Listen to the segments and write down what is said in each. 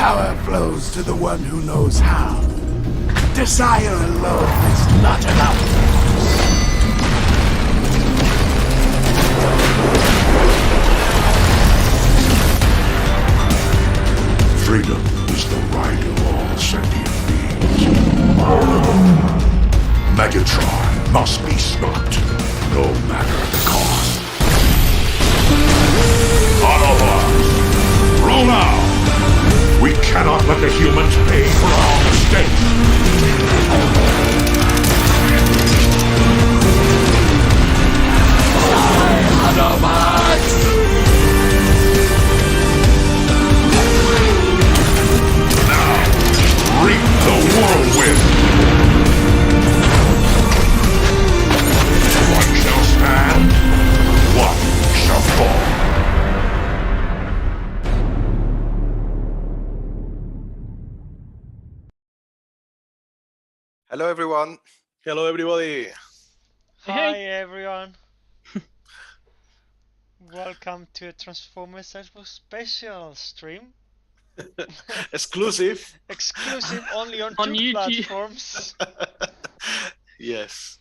Power flows to the one who knows how. Desire alone is not enough. Freedom is the right of all sentient beings. Megatron must be stopped, no matter the cost. Autobots, roll out! We cannot let the humans pay for our mistakes! Autobots! Reap the whirlwind! One shall stand, one shall fall. Hello everyone. Hello everybody. Hi everyone. Welcome to a Transformers Xbox special stream. Exclusive. Exclusive only on On two YouTube. platforms. Yes.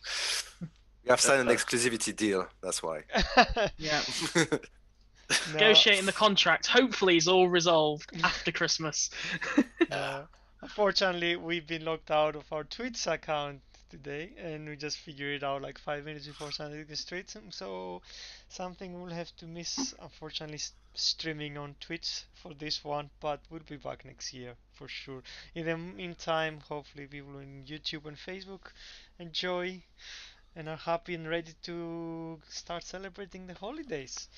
We have signed an exclusivity deal, that's why. Yeah. No, Negotiating the contract. Hopefully, it's all resolved after Christmas. unfortunately, we've been locked out of our Twitch account today, and we just figured it out like 5 minutes before starting the stream. So something we'll have to miss. Unfortunately, streaming on Twitch for this one, but we'll be back next year for sure. In the meantime, hopefully, people on YouTube and Facebook enjoy and are happy and ready to start celebrating the holidays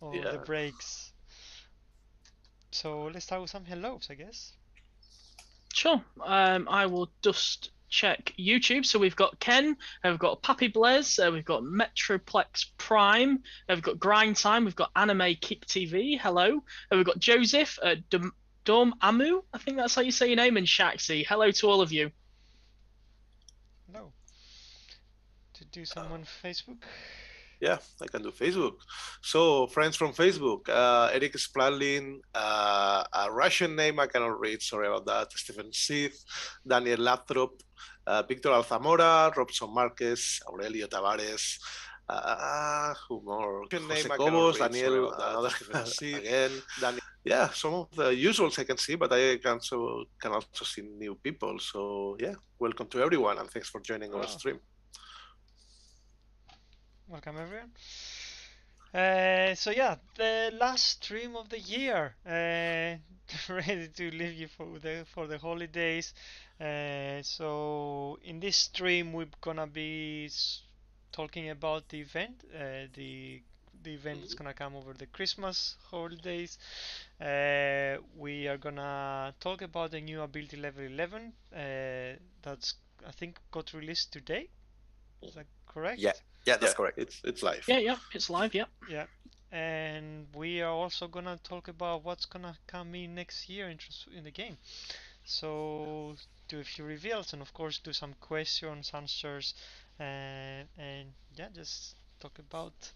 or Yeah. the breaks. So let's start with some hellos, I guess. Sure. I will just check YouTube. So we've got Ken, we've got Pappy Blaze, we've got Metroplex Prime, we've got Grind Time, we've got Anime Kick TV. Hello. We've got Joseph, Dom Amu. I think that's how you say your name, and Shaxi. Hello to all of you. No. To do some on Facebook. Yeah, I can do Facebook. So, friends from Facebook, Eric Spladlin, a Russian name I cannot read, sorry about that, Stephen Sith, Daniel Lathrop, Victor Alzamora, Robson Marquez, Aurelio Tavares, who more? Jose Cobos, Daniel, another again, Daniel. Yeah, some of the usuals I can see, but I can also see new people. So, yeah, welcome to everyone, and thanks for joining our stream. Welcome everyone. So yeah, the last stream of the year. Ready to leave you for the holidays. So in this stream we're gonna be talking about the event. The event is gonna come over the Christmas holidays. We are gonna talk about the new ability level 11. That's I think got released today. Is that correct? Yeah, that's correct. It's live. Yeah, it's live. Yeah. Yeah, and we are also gonna talk about what's gonna come in next year in the game. So do a few reveals and of course do some questions, answers, and yeah, just talk about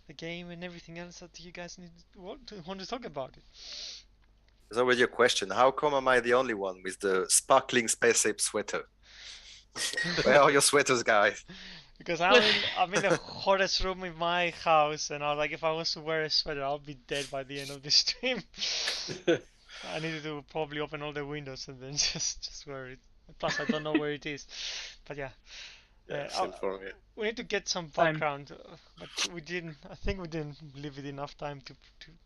the game and everything else that you guys want to talk about it. There's already a question. How come am I the only one with the sparkling space ape sweater? Where are your sweaters, guys? Because I'm in the hottest room in my house, and I was like, if I was to wear a sweater, I'll be dead by the end of the stream. I needed to probably open all the windows and then just wear it. Plus, I don't know where it is. But yeah, Same for me. we need to get some background, but we didn't. I think we didn't leave it enough time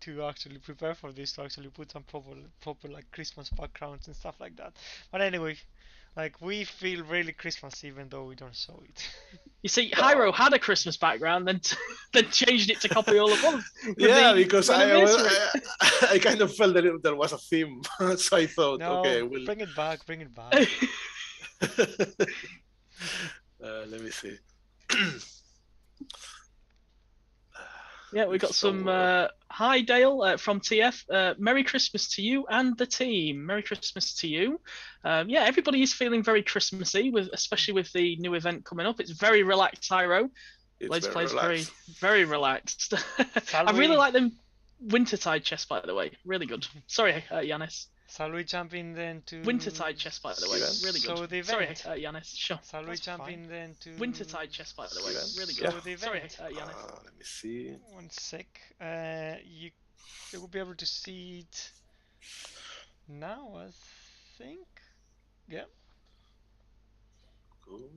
to actually prepare for this, to actually put some proper like Christmas backgrounds and stuff like that. But anyway. Like, we feel really Christmas even though we don't show it. You see, Hyro had a Christmas background, then then changed it to copy all at once. Yeah, because I kind of felt that there was a theme, so I thought, No, okay, we'll bring it back, bring it back. let me see. Yeah, we got some. Hi, Dale from TF. Merry Christmas to you and the team. Merry Christmas to you. Yeah, everybody is feeling very Christmassy, especially with the new event coming up. It's very relaxed, Hyro. Let's Play is very relaxed. I really like them Wintertide chests, by the way. Really good. Sorry, Yanis. Shall we jump in then to Wintertide chest, by the way, really good. So the Sorry, event. Yanis. Sure. Shall we That's jump fine. in then to Wintertide chest, by the way, really So good. the Sorry, event. Yanis. Let me see. One sec. You will be able to see it now, I think. Yeah. Cool.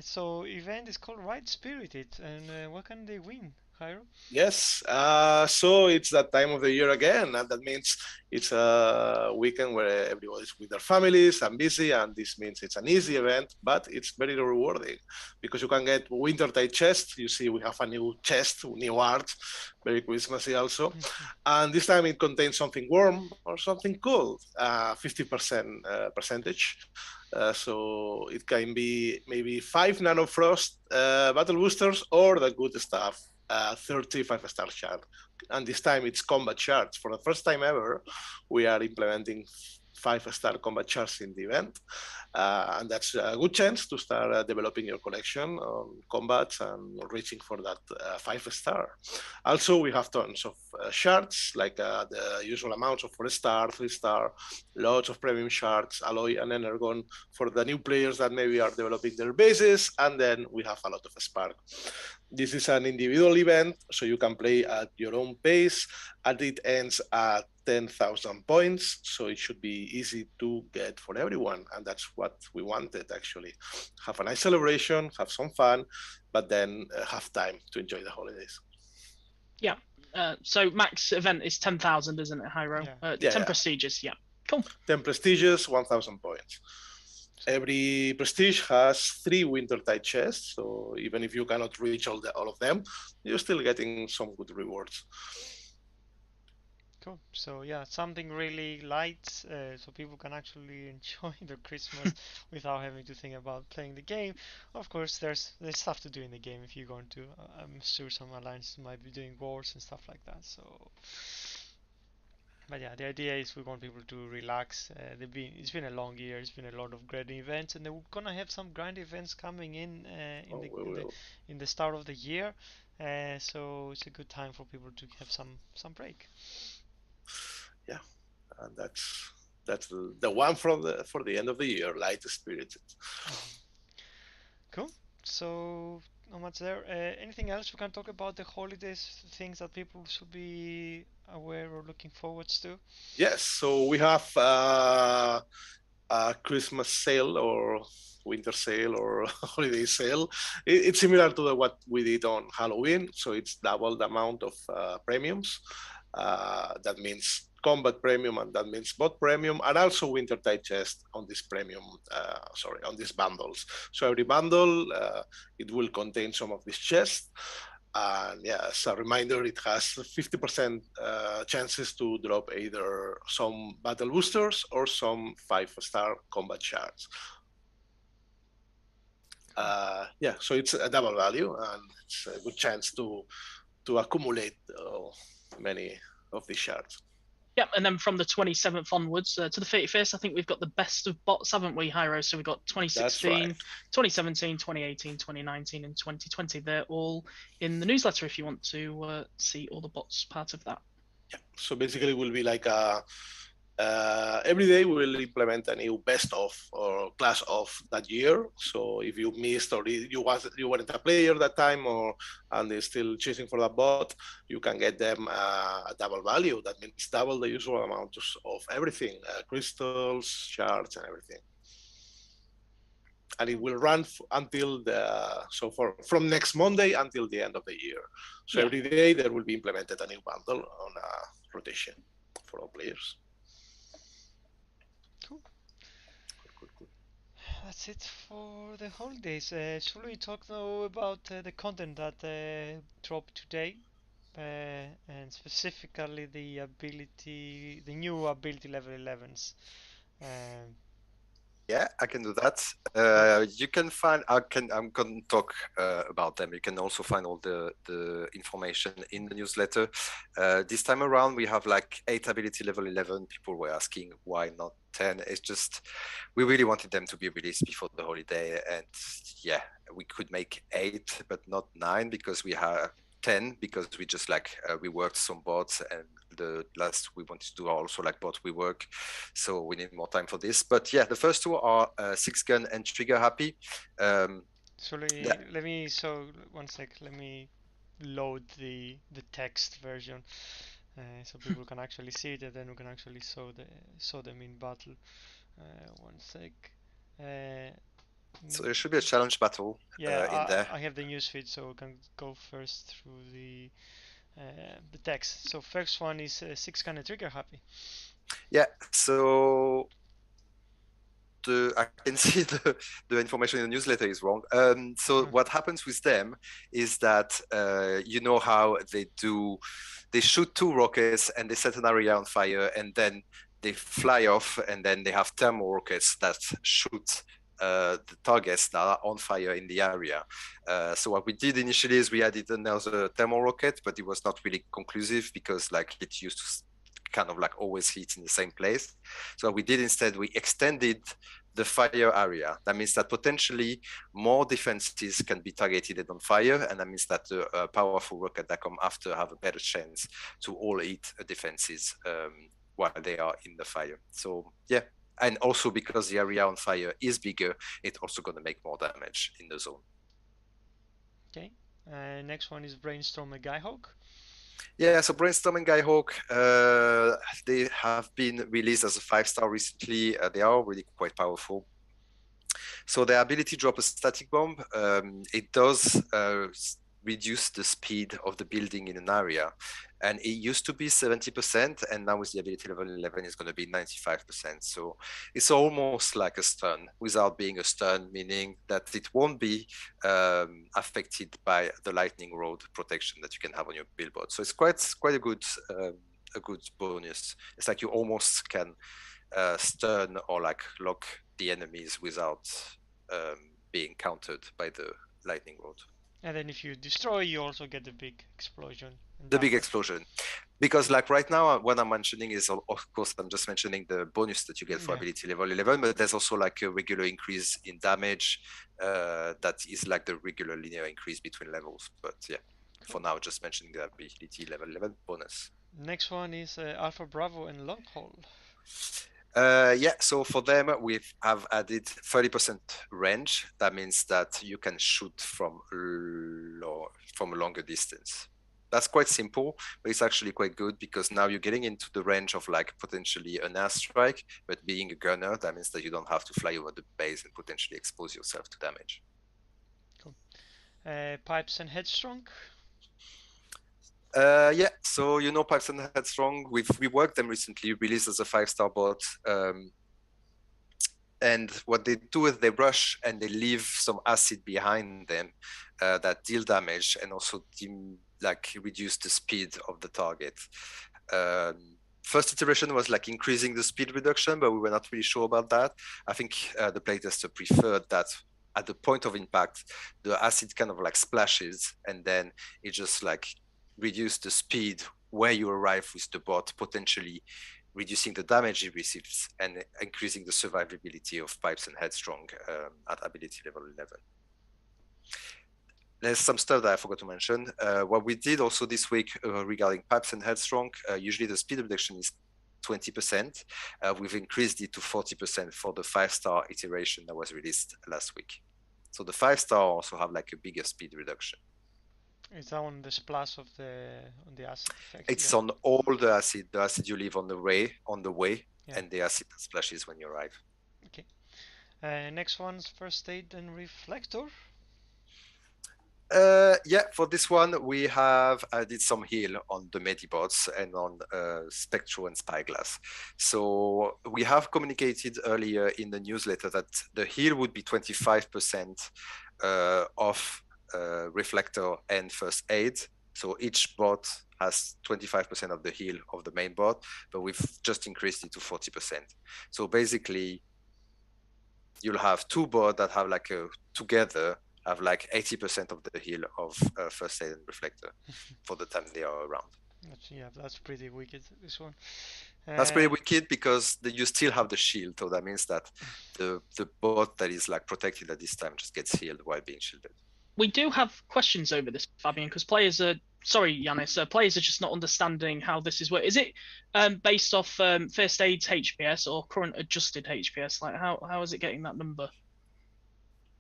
So event is called Right Spirited, and what can they win, Jairo? Yes, so it's that time of the year again, and that means it's a weekend where everybody's with their families and busy, and this means it's an easy event, but it's very rewarding because you can get Wintertide chest. You see, we have a new chest, new art, very Christmassy also, and this time it contains something warm or something cool, 50% percentage. So it can be maybe 5 nanofrost battle boosters or the good stuff, 35-star shard. And this time it's combat shards. For the first time ever, we are implementing 5-star combat shards in the event. And that's a good chance to start developing your collection on combats and reaching for that 5-star. Also, we have tons of shards, like the usual amounts of 4-star, 3-star, lots of premium shards, alloy and energon for the new players that maybe are developing their bases, and then we have a lot of spark. This is an individual event, so you can play at your own pace, and it ends at 10,000 points, so it should be easy to get for everyone, and that's what we wanted actually. Have a nice celebration, have some fun, but then have time to enjoy the holidays. Yeah. So max event is 10,000, isn't it, Hyro? Yeah. 10 prestigious. Yeah. Cool. 10 prestigious, 1,000 points. Every prestige has 3 Wintertide chests, so even if you cannot reach all of them, you're still getting some good rewards. Cool. So yeah, something really light, so people can actually enjoy their Christmas without having to think about playing the game. Of course, there's stuff to do in the game if you're going to. I'm sure some alliances might be doing wars and stuff like that. So, but yeah, the idea is we want people to relax. It's been a long year. It's been a lot of grinding events, and we're gonna have some grind events coming in in the start of the year. So it's a good time for people to have some break. Yeah, and that's the one for the end of the year, Light Spirited. Cool. So not much there. Anything else we can talk about the holidays? Things that people should be aware or looking forward to? Yes, so we have a Christmas sale or winter sale or holiday sale. It's similar to what we did on Halloween, so it's double the amount of premiums. That means combat premium, and that means bot premium, and also Wintertide chest on this premium, on these bundles. So every bundle, it will contain some of these chests. And yeah, as a reminder, it has 50% chances to drop either some battle boosters or some 5-star combat shards. Yeah, so it's a double value, and it's a good chance to accumulate many of these shards. Yep, and then from the 27th onwards to the 31st, I think we've got the best of bots, haven't we, Hyro? So we've got 2016, right. 2017, 2018, 2019, and 2020. They're all in the newsletter if you want to see all the bots part of that. Yeah, so basically it will be like every day we will implement a new best of or class of that year. So if you missed or you weren't a player that time, and they're still chasing for that bot, you can get them a double value. That means double the usual amount of everything, crystals, shards, and everything. And it will run until from next Monday until the end of the year. So Yeah. every day there will be implemented a new bundle on a rotation for all players. That's it for the holidays. Should we talk though about the content that dropped today, and specifically the new ability level 11s? Yeah, I can do that. You can find. I'm going to talk about them. You can also find all the information in the newsletter. This time around, we have like 8 ability level 11. People were asking why not 10. It's just we really wanted them to be released before the holiday, and yeah, we could make 8 but not 9 because we have 10 because we just like we worked some bots, and the last we wanted to do also like bot rework, so we need more time for this. But yeah, the first two are 6-gun and trigger happy. So Yeah. let me, so one sec, let me load the text version so people can actually see it, and then we can actually show them in battle. One sec. So there should be a challenge battle Yeah, in there. I have the newsfeed, so we can go first through the text. So first one is 6-gun and trigger happy. Yeah, so I can see the information in the newsletter is wrong. So what happens with them is that you know how they shoot 2 rockets and they set an area on fire, and then they fly off, and then they have thermal rockets that shoot the targets that are on fire in the area. So what we did initially is we added another thermal rocket, but it was not really conclusive because like it used to kind of like always hit in the same place. So what we did instead, we extended the fire area. That means that potentially more defenses can be targeted on fire, and that means that the powerful rocket that come after have a better chance to all hit defenses while they are in the fire. So yeah, and also because the area on fire is bigger, it's also going to make more damage in the zone. Okay. Next one is Brainstorm and Skyhawk. Yeah, so Brainstorm and Skyhawk, they have been released as a 5-star recently. They are already quite powerful. So the ability drop a static bomb, it does reduce the speed of the building in an area. And it used to be 70%, and now with the ability level 11, it's going to be 95%. So it's almost like a stun without being a stun, meaning that it won't be affected by the lightning rod protection that you can have on your billboard. So it's quite a good bonus. It's like you almost can stun or like lock the enemies without being countered by the lightning rod. And then if you destroy, you also get the big explosion. The big explosion. Because like right now, what I'm mentioning is, of course, I'm just mentioning the bonus that you get for ability level 11, but there's also like a regular increase in damage that is like the regular linear increase between levels. But yeah, for now, just mentioning the ability level 11 bonus. Next one is Alpha Bravo and Long Haul. Yeah, so for them, we have added 30% range. That means that you can shoot from a longer distance. That's quite simple, but it's actually quite good because now you're getting into the range of like potentially an airstrike, but being a gunner, that means that you don't have to fly over the base and potentially expose yourself to damage. Cool. Pipes and Headstrong. Yeah, so you know Pipes and Headstrong, we worked them recently, released as a 5-star bot. And what they do is they rush and they leave some acid behind them that deal damage and also reduce the speed of the target. First iteration was like increasing the speed reduction, but we were not really sure about that. I think the playtester preferred that at the point of impact, the acid kind of like splashes, and then it just like reduce the speed where you arrive with the bot, potentially reducing the damage it receives and increasing the survivability of Pipes and Headstrong at ability level 11. There's some stuff that I forgot to mention. What we did also this week regarding Pipes and Headstrong, usually the speed reduction is 20%. We've increased it to 40% for the 5-star iteration that was released last week. So the 5-star also have like a bigger speed reduction. Is that on the splash of on the acid effect? It's on all the acid you leave on the way, yeah. And the acid splashes when you arrive. Okay. Next one's First Aid and Reflector. Yeah, for this one, we have added some heal on the Medibots and on Spectro and Spyglass. So we have communicated earlier in the newsletter that the heal would be 25% of Reflector and First Aid. So each bot has 25% of the heal of the main bot, but we've just increased it to 40%. So basically, you'll have 2 bots that have like together have like 80% of the heal of First Aid and Reflector for the time they are around. That's pretty wicked, this one. That's pretty wicked because you still have the shield, so that means that the bot that is like protected at this time just gets healed while being shielded. we do have questions over this, Fabian, because players are sorry, Yanis. Players are just not understanding how this is work. Is it based off first aid's HPS or current adjusted HPS? Like how is it getting that number?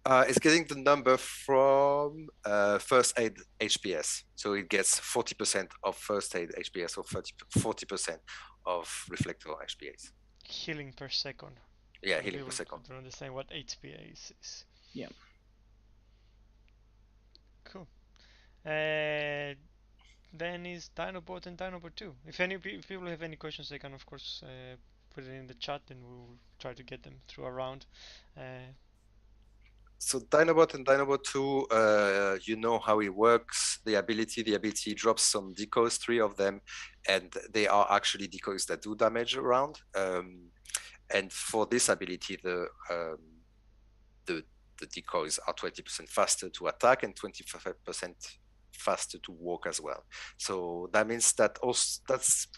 It's getting the number from first aid HPS. So it gets 40% of first aid HPS or 40% of reflector HPS. Healing per second. Yeah, For healing people per second. who don't understand what HPS is. Yeah. Cool. Then is Dinobot and Dinobot 2. If people have any questions, they can of course put it in the chat, and we'll try to get them through a round. So Dinobot and Dinobot 2, you know how it works. The ability drops some decoys, 3 of them, and they are actually decoys that do damage around. And for this ability, the decoys are 20% faster to attack and 25% faster to walk as well. So that means that also that's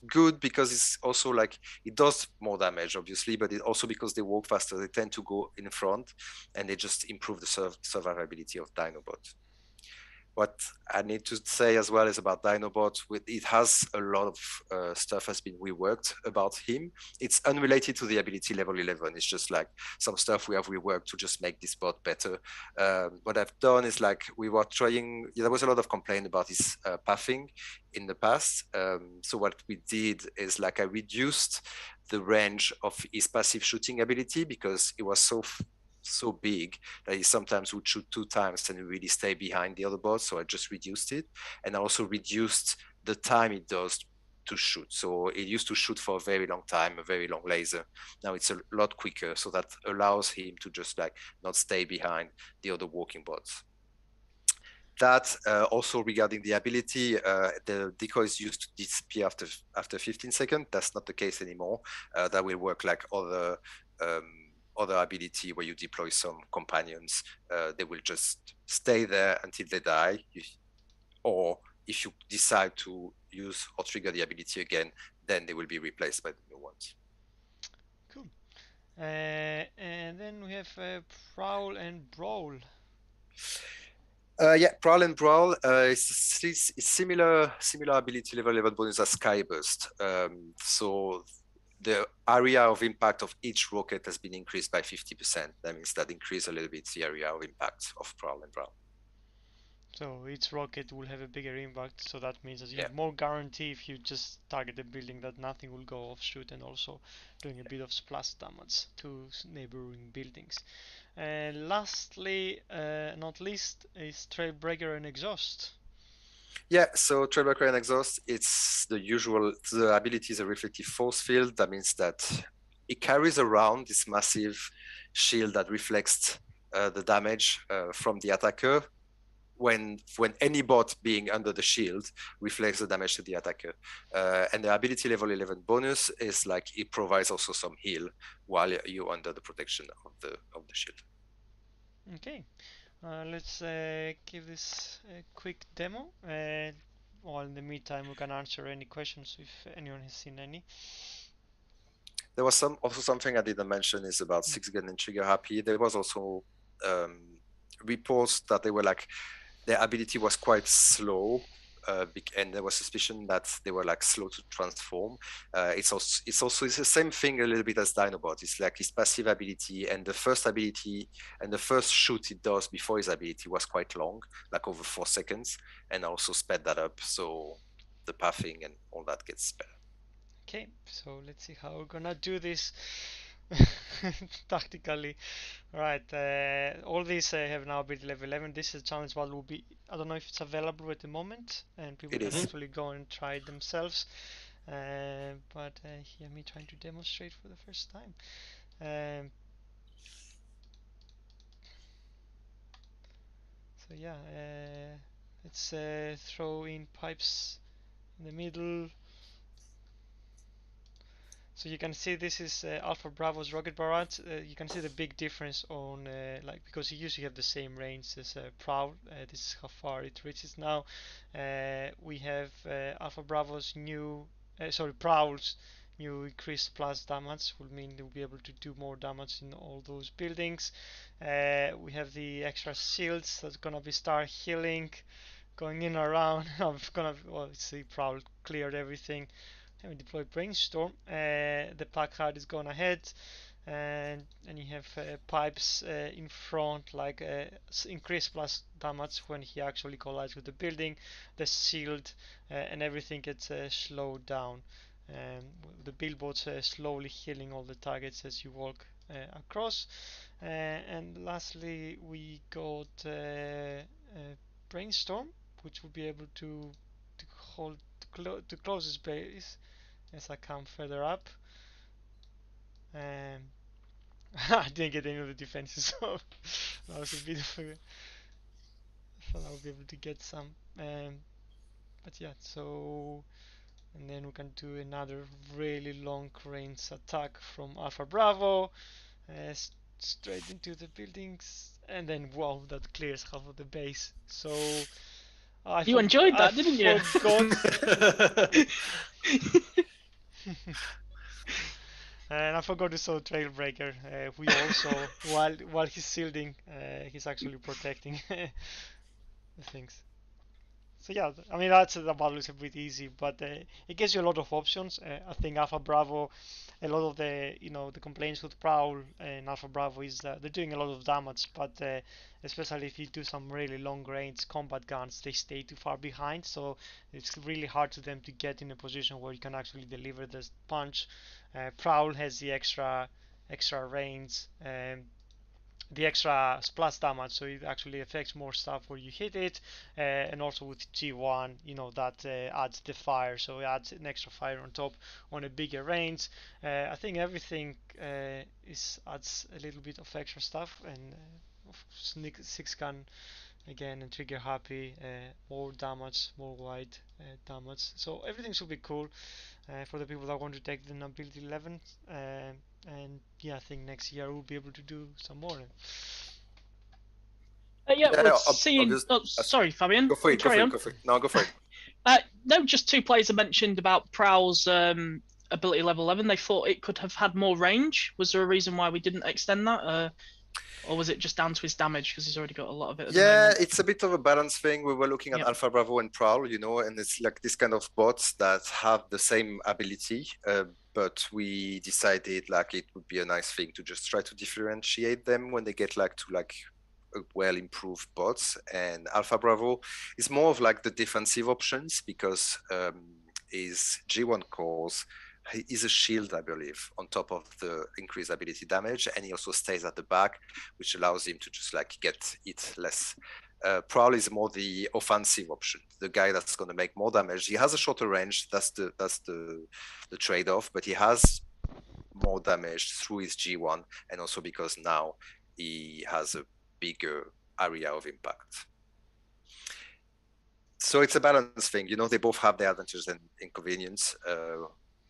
good because it's also like it does more damage obviously, but it also because they walk faster, they tend to go in front and they just improve the survivability of Dinobot. What I need to say as well is about Dinobot, it has a lot of stuff has been reworked about him. It's unrelated to the ability level 11. It's just like some stuff we have reworked to just make this bot better. What I've done is like we were trying, there was a lot of complaint about his pathing in the past. So what we did is like I reduced the range of his passive shooting ability because it was so big that he sometimes would shoot 2 times and really stay behind the other bots. So I just reduced it, and I also reduced the time it does to shoot. So it used to shoot for a very long time, a very long laser. Now it's a lot quicker, so that allows him to just like not stay behind the other walking bots. That also regarding the ability, the decoys used to disappear after 15 seconds. That's not the case anymore. That will work like other ability where you deploy some companions. They will just stay there until they die, or if you decide to use or trigger the ability again, then they will be replaced by the new ones. Cool. And then we have Prowl and Brawl. Yeah, Prowl and Brawl is similar ability level 11 bonus as Skyburst. So the area of impact of each rocket has been increased by 50%. That means that increase a little bit the area of impact of Prowl and Brawl. So each rocket will have a bigger impact, so that means that you have more guarantee if you just target a building that nothing will go off shoot, and also doing a bit of splash damage to neighboring buildings. And lastly, not least, is Trailbreaker and Exhaust. Yeah, so Trailbreaker and Exhaust, it's the usual, the ability is a reflective force field. That means that it carries around this massive shield that reflects the damage from the attacker when any bot being under the shield reflects the damage to the attacker. And the ability level 11 bonus is like it provides also some heal while you're under the protection of the shield. Okay, let's give this a quick demo. While in the meantime, we can answer any questions if anyone has seen any. There was also something I didn't mention is about 6gun and Trigger Happy. There was also reports that they were like their ability was quite slow, and there was suspicion that they were like slow to transform. It's the same thing a little bit as Dinobot. It's like his passive ability, and the first ability and the first shoot it does before his ability was quite long, like over 4 seconds, and also sped that up, so the pathing and all that gets better. Okay, so let's see how we're gonna do this tactically. Right, all these have now ability level 11. This is a challenge what will be, I don't know if it's available at the moment, and people can actually go and try it themselves. But hear me trying to demonstrate for the first time. So yeah, let's throw in pipes in the middle. So you can see this is Alpha Bravo's rocket barrage. You can see the big difference on like, because you usually have the same range as Prowl. This is how far it reaches now. We have Alpha Bravo's new, Prowl's new increased plus damage will mean they'll be able to do more damage in all those buildings. We have the extra shields that's gonna be start healing, going in around. I'm gonna, well, see, Prowl cleared everything. And we deployed Brainstorm. The Placard is gone ahead, and you have pipes in front, like increase plus damage when he actually collides with the building. The shield and everything gets slowed down. The billboards slowly healing all the targets as you walk across. And lastly, we got Brainstorm, which will be able to hold to close his base as I come further up. I didn't get any of the defenses, so that was a bit of a. I thought I would be able to get some. But yeah, so. And then we can do another really long range attack from Alpha Bravo, straight into the buildings, and then wow, that clears half of the base. So You enjoyed that, didn't you? And I forgot to show Trailbreaker. We also, while he's shielding, he's actually protecting the things. So yeah, I mean that's the battle is a bit easy, but it gives you a lot of options. I think Alpha Bravo, a lot of the the complaints with Prowl and Alpha Bravo is that they're doing a lot of damage, but especially if you do some really long range combat guns, they stay too far behind, so it's really hard to them to get in a position where you can actually deliver this punch. Prowl has the extra range. The extra splash damage, so it actually affects more stuff where you hit it, and also with G1, that adds the fire, so it adds an extra fire on top on a bigger range. I think everything adds a little bit of extra stuff, and six gun again and trigger happy, more damage, more wide damage. So everything should be cool for the people that want to take the Nobility 11. And yeah, I think next year we'll be able to do some more. Sorry, Fabian. Go for it. Carry on. Go for it. No, go for it. No, just two players have mentioned about Prowl's ability level 11. They thought it could have had more range. Was there a reason why we didn't extend that? Or was it just down to his damage because he's already got a lot of it? Yeah, it's a bit of a balance thing. We were looking at Alpha Bravo and Prowl, and it's like this kind of bots that have the same ability, but we decided like it would be a nice thing to just try to differentiate them when they get to a well-improved bots. And Alpha Bravo is more of like the defensive options because his G1 cores is a shield, I believe, on top of the increased ability damage, and he also stays at the back, which allows him to just get it less. Prowl is more the offensive option, the guy that's going to make more damage. He has a shorter range, that's the trade-off, but he has more damage through his G1, and also because now he has a bigger area of impact. So it's a balance thing, they both have their advantages and inconvenience.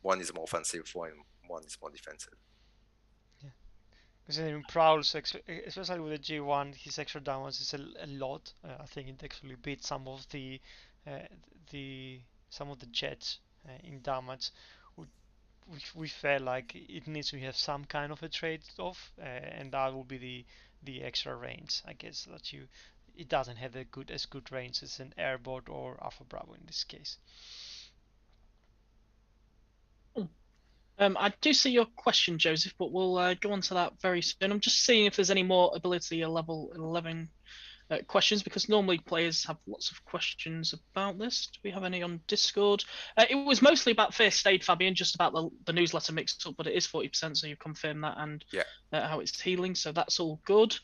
One is more offensive, one is more defensive. Yeah, because in Prowl, especially with the G1, his extra damage is a lot. I think it actually beats some of the jets in damage. We felt like it needs to have some kind of a trade-off, and that will be the extra range. I guess that it doesn't have as good range as an Airbot or Alpha Bravo in this case. I do see your question, Joseph, but we'll go on to that very soon. I'm just seeing if there's any more ability level 11 questions, because normally players have lots of questions about this. Do we have any on Discord? It was mostly about First Aid, Fabian, just about the newsletter mix-up, but it is 40%, so you confirm that, and how it's healing, so that's all good.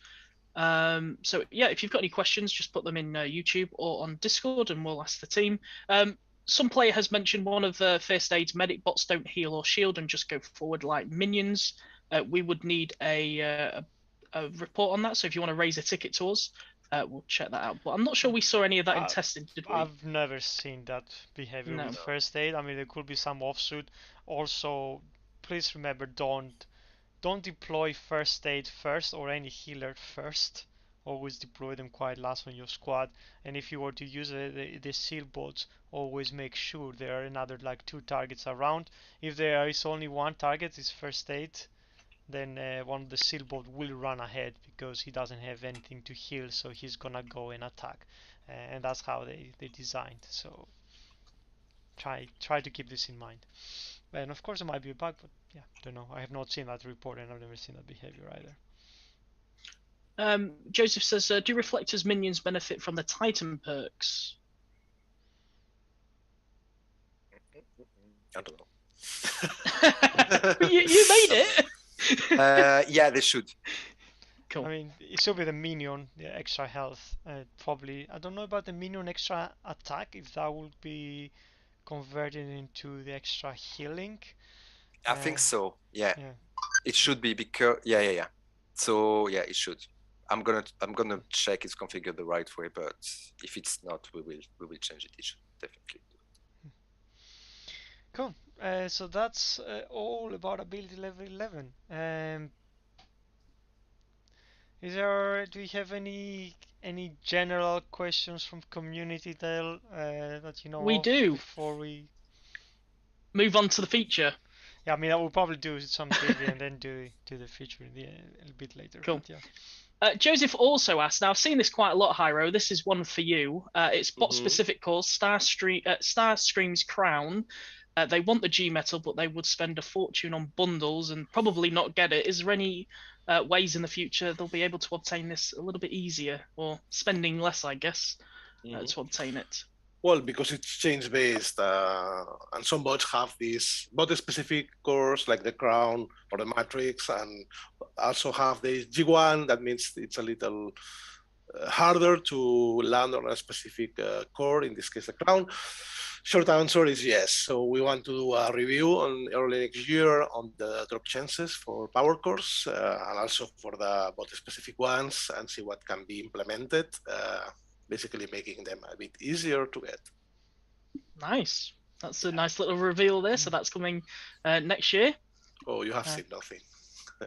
So yeah, if you've got any questions, just put them in YouTube or on Discord, and we'll ask the team. Some player has mentioned one of the First Aid's medic bots don't heal or shield and just go forward like minions. We would need a report on that. So if you want to raise a ticket to us, we'll check that out. But I'm not sure we saw any of that in testing, did we? I've never seen that behavior with First Aid. I mean, there could be some offsuit. Also, please remember, don't deploy First Aid first or any healer first always deploy them quite last on your squad. And if you were to use the seal bots, always make sure there are another like 2 targets around. If there is only 1 target, it's first aid, then one of the seal bot will run ahead because he doesn't have anything to heal, so he's gonna go and attack. And that's how they designed. So try to keep this in mind. And of course, it might be a bug, but yeah, don't know. I have not seen that report, and I've never seen that behavior either. Joseph says, do Reflector's minions benefit from the Titan perks? I don't know. you made it. Yeah, they should. Cool. I mean, it should be the minion, the extra health. Probably, I don't know about the minion extra attack, if that will be converted into the extra healing. I think so. Yeah. Yeah. It should be because yeah. So yeah, it should. I'm gonna check it's configured the right way, but if it's not, we will change it. It should definitely do. Cool. So that's all about ability level 11. Do we have any general questions from community, Dale, that you know We of do. before we Move on to the feature. Yeah, I mean, I will probably do some trivia and then do the feature a little bit later. Cool. But yeah. Joseph also asked, now I've seen this quite a lot, Hyro. This is one for you. It's bot-specific cause, Starscream's Crown. They want the G metal, but they would spend a fortune on bundles and probably not get it. Is there any ways in the future they'll be able to obtain this a little bit easier, or spending less, I guess, to obtain it? Well, because it's change based, and some bots have these bot-specific cores like the Crown or the Matrix, and also have the G1. That means it's a little harder to land on a specific core, in this case the Crown. Short answer is yes. So we want to do a review on early next year on the drop chances for power cores, and also for the bot-specific ones, and see what can be implemented. Basically making them a bit easier to get. Nice. That's a nice little reveal there. So that's coming next year. Oh, you have seen nothing.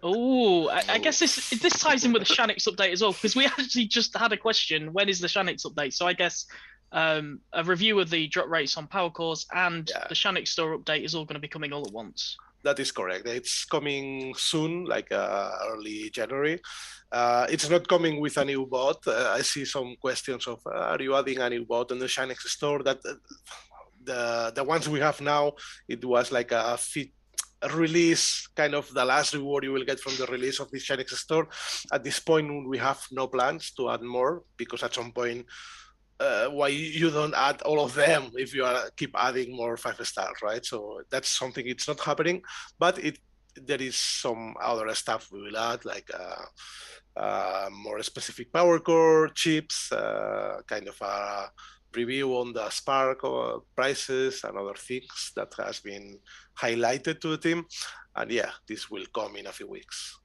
Oh, I guess this ties in with the Shanix update as well, because we actually just had a question, when is the Shanix update? So I guess a review of the drop rates on power cores and the Shanix store update is all going to be coming all at once. That is correct. It's coming soon, like early January. It's not coming with a new bot. I see some questions of, are you adding a new bot in the Shanix store? That the ones we have now, it was like a release, kind of the last reward you will get from the release of the Shanix store. At this point, we have no plans to add more, because at some point, why you don't add all of them if you keep adding more 5-stars, right? So that's something, it's not happening, but there is some other stuff we will add, like more specific power core chips, kind of a review on the Spark prices and other things that has been highlighted to the team. And yeah, this will come in a few weeks.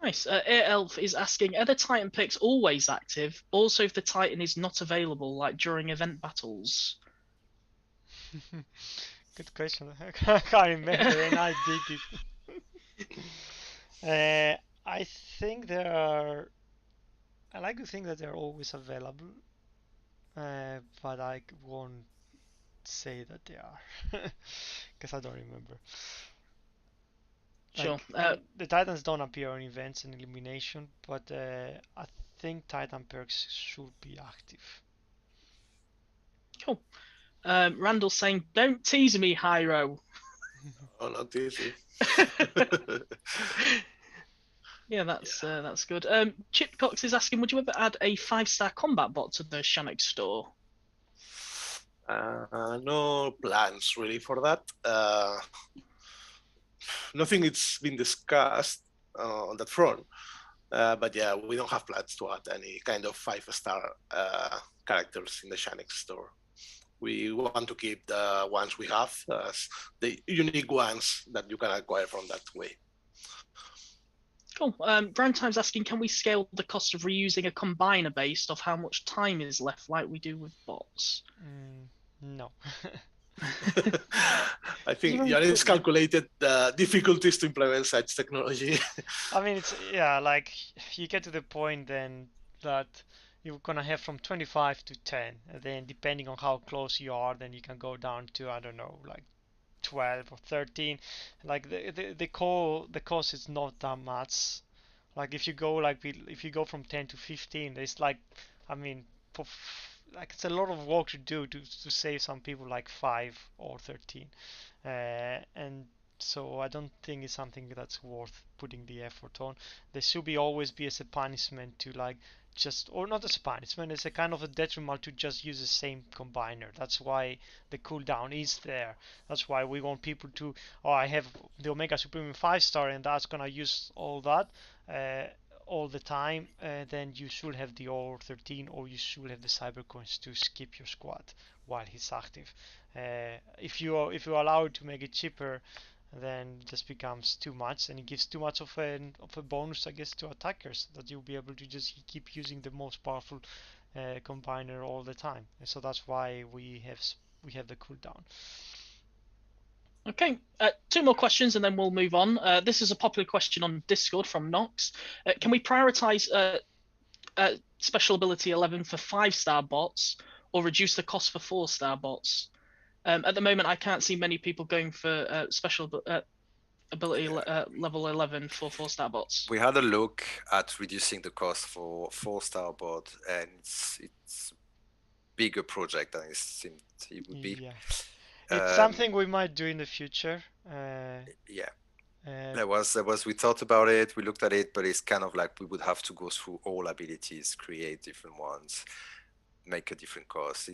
Nice. Air Elf is asking, are the Titan picks always active? Also, if the Titan is not available, like during event battles? Good question. I can't remember, and I did it. I think there are. I like to think that they're always available, but I won't say that they are, because I don't remember. Sure. The Titans don't appear on events and elimination, but I think Titan perks should be active. Cool. Randall saying, "Don't tease me, Hyro." Oh, not easy. Yeah, that's good. Chip Cox is asking, would you ever add a 5-star combat bot to the Shanix store? No plans really for that. Nothing it's been discussed on that front, but yeah, we don't have plans to add any kind of 5-star characters in the Shanix store. We want to keep the ones we have as the unique ones that you can acquire from that way. Cool. Grand Time's asking, can we scale the cost of reusing a combiner based off how much time is left, like we do with bots? No. I think Very Yannis cool. calculated the difficulties to implement such technology. I mean, it's yeah, like you get to the point then that you're gonna have from 25 to 10, and then depending on how close you are, then you can go down to I don't know, like 12 or 13. Like the cost is not that much. Like if you go if you go from 10 to 15, it's like I mean, like it's a lot of work to do to save some people like 5 or 13. And so I don't think it's something that's worth putting the effort on. There should be always be as a punishment to like just or not as a punishment, it's a kind of a detriment to just use the same combiner. That's why the cooldown is there. That's why we want people to, oh, I have the Omega Supreme 5-star and that's gonna use all that all the time. Then you should have the OR13 or you should have the Cybercoins to skip your squad while he's active. If you allow it to make it cheaper, then it just becomes too much, and it gives too much of a bonus, I guess, to attackers that you'll be able to just keep using the most powerful combiner all the time. And so that's why we have the cooldown. Okay, two more questions and then we'll move on. This is a popular question on Discord from Nox. Can we prioritize special ability 11 for 5-star bots or reduce the cost for 4-star bots? At the moment, I can't see many people going for special ability level 11 for 4-star bots. We had a look at reducing the cost for 4-star bot, and it's bigger project than it seemed it would be. Yeah, it's something we might do in the future. Yeah. There was we thought about it, we looked at it, but it's kind of like we would have to go through all abilities, create different ones, make a different cost.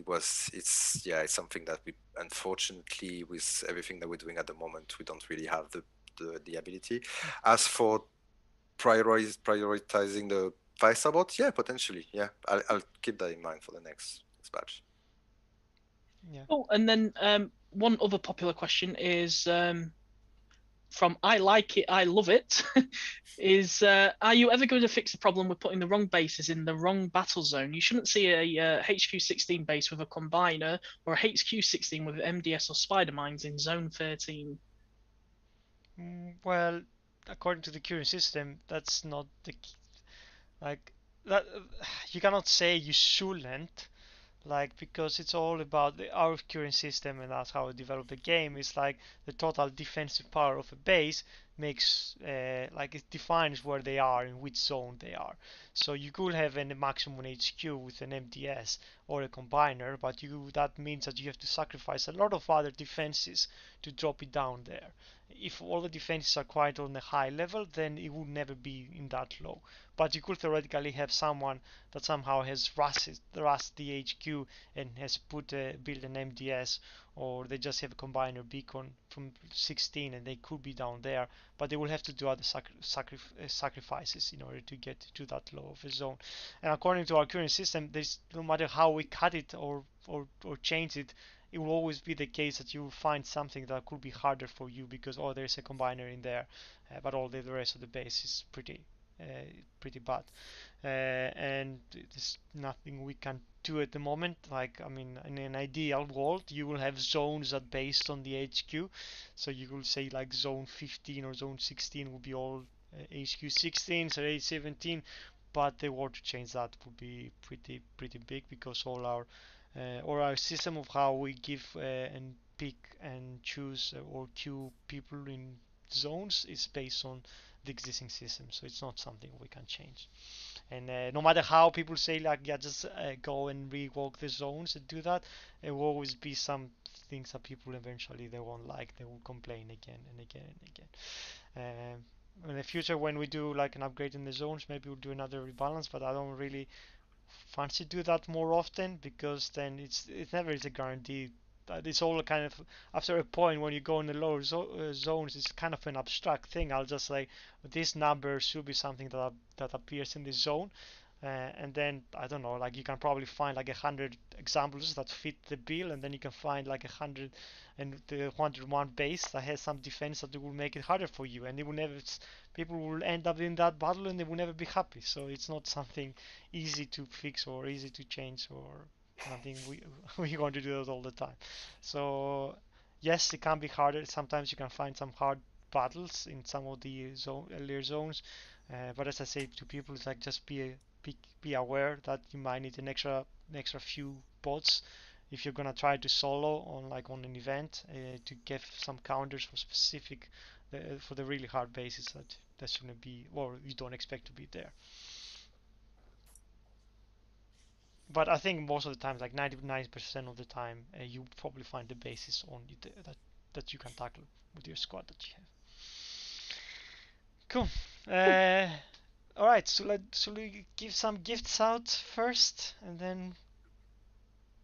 It's something that we, unfortunately, with everything that we're doing at the moment, we don't really have the ability. As for prioritizing the 5-star bot, yeah, potentially, yeah, I'll keep that in mind for the next batch. Yeah. Oh, and then one other popular question is from I like it, I love it. Is are you ever going to fix the problem with putting the wrong bases in the wrong battle zone? You shouldn't see a HQ16 base with a combiner or a HQ16 with MDS or spider mines in zone 13. Well, according to the current system, that's not the like that. You cannot say you shouldn't, like, because it's all about our current system, and that's how we develop the game. It's like the total defensive power of a base makes like it defines where they are in which zone they are. So you could have a maximum HQ with an MDS or a combiner, but that means that you have to sacrifice a lot of other defenses to drop it down there. If all the defenses are quite on a high level, then it would never be in that low. But you could theoretically have someone that somehow has rust the HQ and has built an MDS, or they just have a combiner beacon from 16 and they could be down there, but they will have to do other sacrifices in order to get to that low of a zone. And according to our current system, there's no matter how we cut it or change it, it will always be the case that you will find something that could be harder for you because there's a combiner in there, but all the rest of the base is pretty bad, and there's nothing we can do at the moment. Like, I mean, in an ideal world, you will have zones that based on the HQ, so you will say like zone 15 or zone 16 will be all HQ 16, so A17, but the world to change that would be pretty big because all our system of how we give and pick and choose or queue people in zones is based on the existing system, so it's not something we can change. And no matter how people say like, yeah, just go and rework the zones and do that, there will always be some things that people eventually they won't like. They will complain again and again and again. In the future, when we do like an upgrade in the zones, maybe we'll do another rebalance, but I don't really fancy do that more often because then it never is a guarantee. It's all kind of after a point when you go in the lower zones, it's kind of an abstract thing. I'll just say this number should be something that appears in this zone, and then I don't know, like you can probably find like 100 examples that fit the bill, and then you can find like 100 and the 101 base that has some defense that will make it harder for you, and it will never. People will end up in that battle and they will never be happy. So it's not something easy to fix or easy to change or I think we're going to do that all the time. So yes, it can be harder. Sometimes you can find some hard battles in some of the earlier zones, but as I say to people, it's like just be aware that you might need an extra few bots if you're gonna try to solo on an event to get some counters for specific for the really hard bases that shouldn't be, or you don't expect to be there. But I think most of the time, like 99% of the time, you probably find the basis on that you can tackle with your squad that you have. Cool. All right. So should we give some gifts out first, and then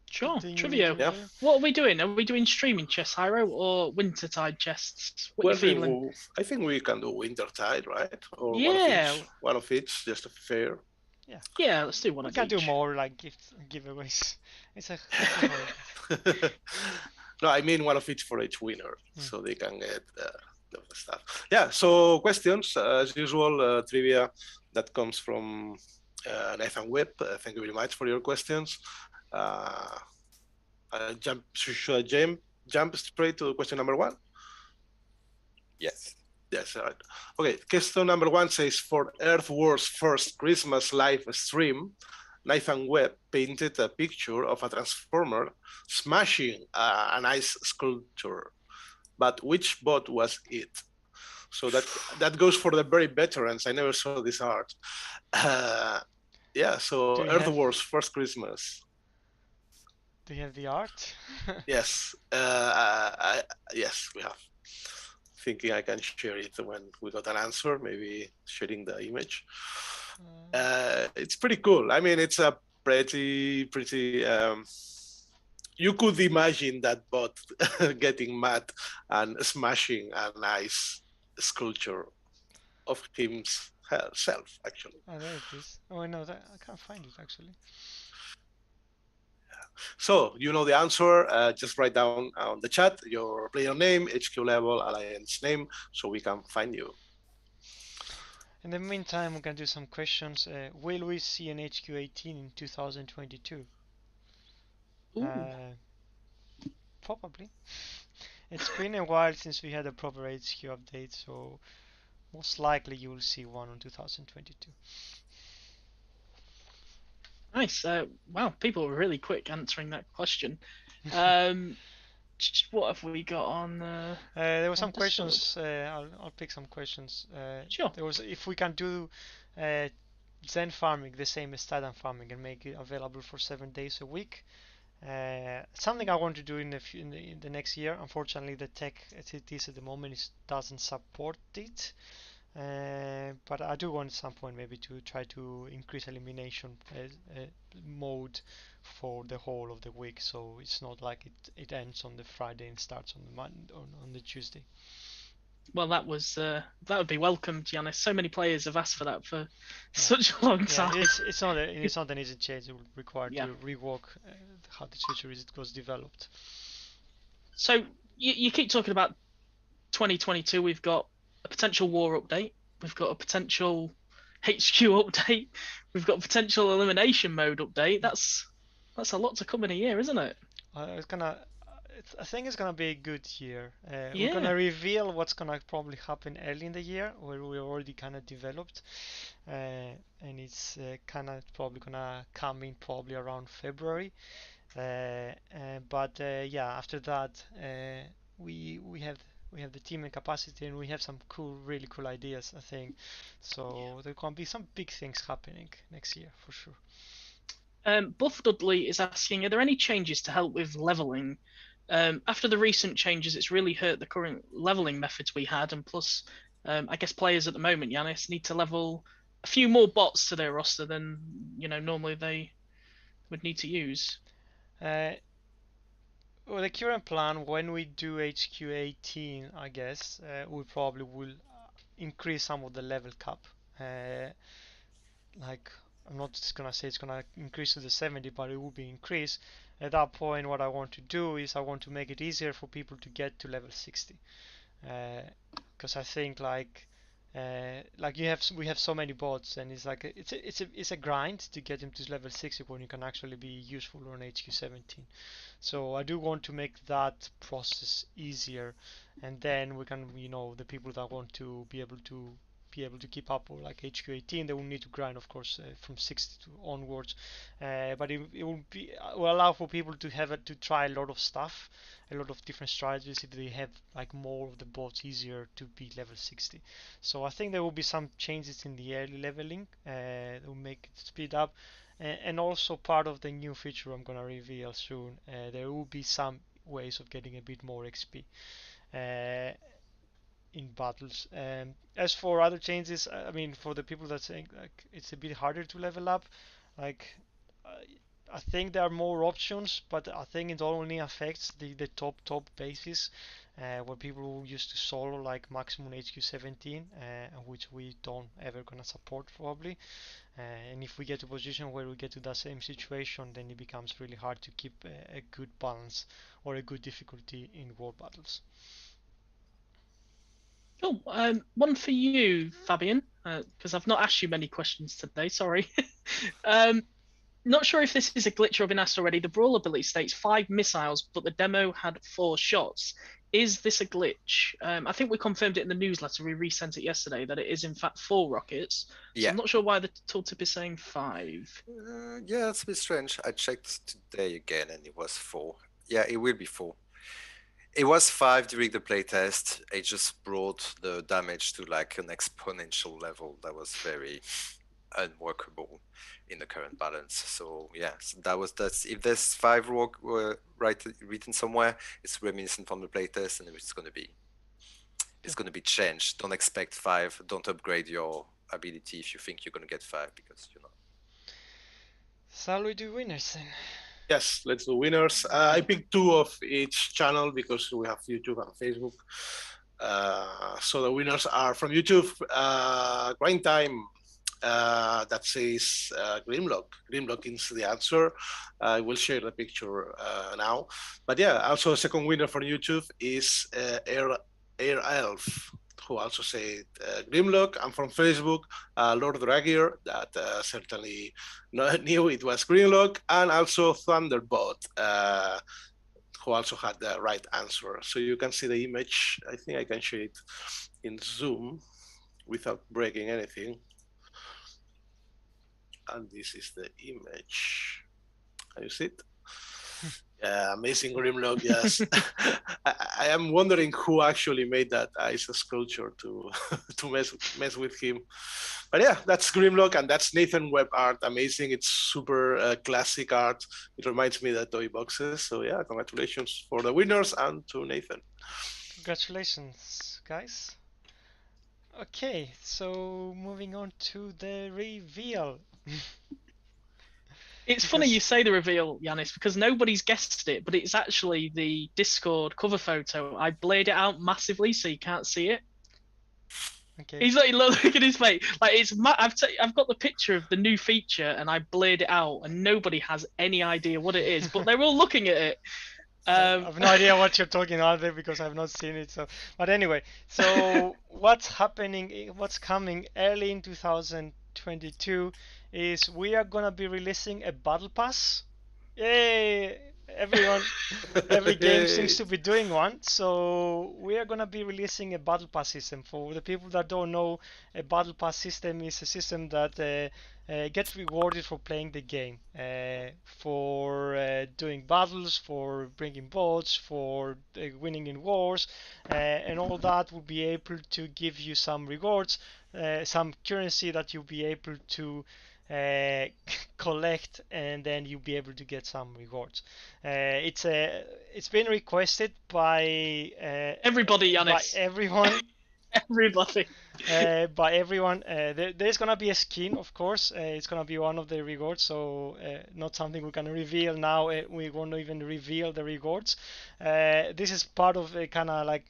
Sure. continue Trivia. with Yeah. the- What are we doing? Are we doing streaming chests, Hyro, or wintertide chests? What Well, you feeling? I think we can do Wintertide, right? Or Yeah. one of each, just a fair. Yeah, let's do one We of can do each. more like giveaways. It's a No, I mean one of each for each winner, Hmm. so they can get the stuff. Yeah. So questions, as usual, trivia that comes from Nathan Webb. Thank you very much for your questions. Should I jump straight to question number one? Yes. Yes, all right. Okay, question number one says, for Earth Wars' first Christmas live stream, Nathan Webb painted a picture of a transformer smashing an ice sculpture. But which bot was it? So that goes for the very veterans. I never saw this art. Yeah, so Do you Earth have- Wars' first Christmas. Do you have the art? Yes, yes, we have. Thinking I can share it when we got an answer, maybe sharing the image. It's pretty cool. I mean, it's a pretty. You could imagine that bot getting mad and smashing a nice sculpture of himself, actually. Oh, there it is. Oh no, I can't find it actually. So you know the answer. Just write down on the chat your player name, HQ level, alliance name, so we can find you. In the meantime, we can do some questions. Will we see an HQ 18 in 2022? Ooh. Probably. It's been a while since we had a proper HQ update, so most likely you will see one in 2022. Nice. Wow, people were really quick answering that question. What have we got on? There were some Understood. questions. I'll pick some questions. Sure. There was if we can do Zen farming the same as Titan farming and make it available for 7 days a week. Something I want to do in the next year. Unfortunately, the tech as it is at the moment doesn't support it. But I do want at some point maybe to try to increase elimination mode for the whole of the week, so it's not like it ends on the Friday and starts on the Tuesday. Well, that would be welcomed, Giannis. So many players have asked for that for such a long Yeah, time. it's not an easy change. It will require Yeah. to rework how the future was developed. So you keep talking about 2022. We've got a potential war update. We've got a potential HQ update. We've got a potential elimination mode update. That's a lot to come in a year, isn't it? I think it's gonna be a good year. We're Yeah. gonna reveal what's gonna probably happen early in the year, where we're already kind of developed, and it's kind of probably gonna come in probably around February. But yeah, after that, we have the team and capacity, and we have some really cool ideas, I think. So there can be some big things happening next year for sure. Buff Dudley is asking, are there any changes to help with leveling? After the recent changes, it's really hurt the current leveling methods we had, and plus, I guess players at the moment, Giannis, need to level a few more bots to their roster than normally they would need to use. Well, the current plan, when we do HQ 18, I guess, we probably will increase some of the level cap. Like, I'm not just gonna say it's gonna increase to the 70, but it will be increased. At that point, what I want to do is I want to make it easier for people to get to level 60. Because I think, like, Like we have so many bots, and it's like it's a grind to get him to level 60 when you can actually be useful on HQ 17. So I do want to make that process easier, and then we can, the people that want to be able to keep up, or like HQ 18, they will need to grind, of course, from 60 to onwards. But it will allow for people to try a lot of stuff, a lot of different strategies, if they have like more of the bots easier to be level 60. So I think there will be some changes in the early leveling that will make it speed up, and also part of the new feature I'm gonna reveal soon. There will be some ways of getting a bit more XP in battles. As for other changes, I mean, for the people that saying like it's a bit harder to level up, like I think there are more options, but I think it only affects the top bases, where people who used to solo like maximum HQ 17, which we don't ever gonna support probably. And if we get to a position where we get to that same situation, then it becomes really hard to keep a good balance or a good difficulty in war battles. Cool. One for you, Fabian, because I've not asked you many questions today. Sorry. Not sure if this is a glitch or been asked already. The brawl ability states 5 missiles, but the demo had 4 shots. Is this a glitch? I think we confirmed it in the newsletter. We resent it yesterday that it is in fact 4 rockets. So Yeah. I'm not sure why the tooltip is saying 5. Yeah, it's a bit strange. I checked today again, and it was 4. Yeah, it will be 4. It was 5 during the playtest. It just brought the damage to like an exponential level that was very unworkable in the current balance. So yeah, so that's if there's 5 were written somewhere, it's reminiscent from the playtest, and it's going to be changed. Don't expect 5. Don't upgrade your ability if you think you're going to get 5, because Shall we do winners then? Yes, let's do winners. I picked 2 of each channel because we have YouTube and Facebook. So the winners are from YouTube, Grind Time, that says Grimlock. Grimlock is the answer. I will share the picture now. But yeah, also a second winner from YouTube is Air Elf, who also said Grimlock. And from Facebook, Lord Dragier, that certainly knew it was Grimlock, and also Thunderbot, who also had the right answer. So you can see the image. I think I can share it in Zoom without breaking anything. And this is the image. Can you see it? Yeah, amazing Grimlock, yes. I am wondering who actually made that ice sculpture to mess with him. But yeah, that's Grimlock, and that's Nathan Webb art. Amazing. It's super classic art. It reminds me of the toy boxes. So yeah, congratulations for the winners and to Nathan. Congratulations, guys. Okay, so moving on to the reveal. It's funny you say the reveal, Yanis, because nobody's guessed it, but it's actually the Discord cover photo. I blurred it out massively so you can't see it. Okay. He's like, look at his face. Like I've got the picture of the new feature, and I blurred it out, and nobody has any idea what it is, but they're all looking at it. I have no idea what you're talking about there because I've not seen it. So, but anyway, so what's coming early in 2022 is we are gonna be releasing a battle pass. Yay! Every game seems to be doing one. So we are gonna be releasing a battle pass system. For the people that don't know, a battle pass system is a system that gets rewarded for playing the game, for doing battles, for bringing bots, for winning in wars, and all that will be able to give you some rewards, some currency that you'll be able to collect, and then you'll be able to get some rewards. It's been requested by everybody, Yanis. by everyone. Everybody. By everyone. There's gonna be a skin, of course. It's gonna be one of the rewards, so not something we can reveal now. We won't even reveal the rewards. This is part of a kind of like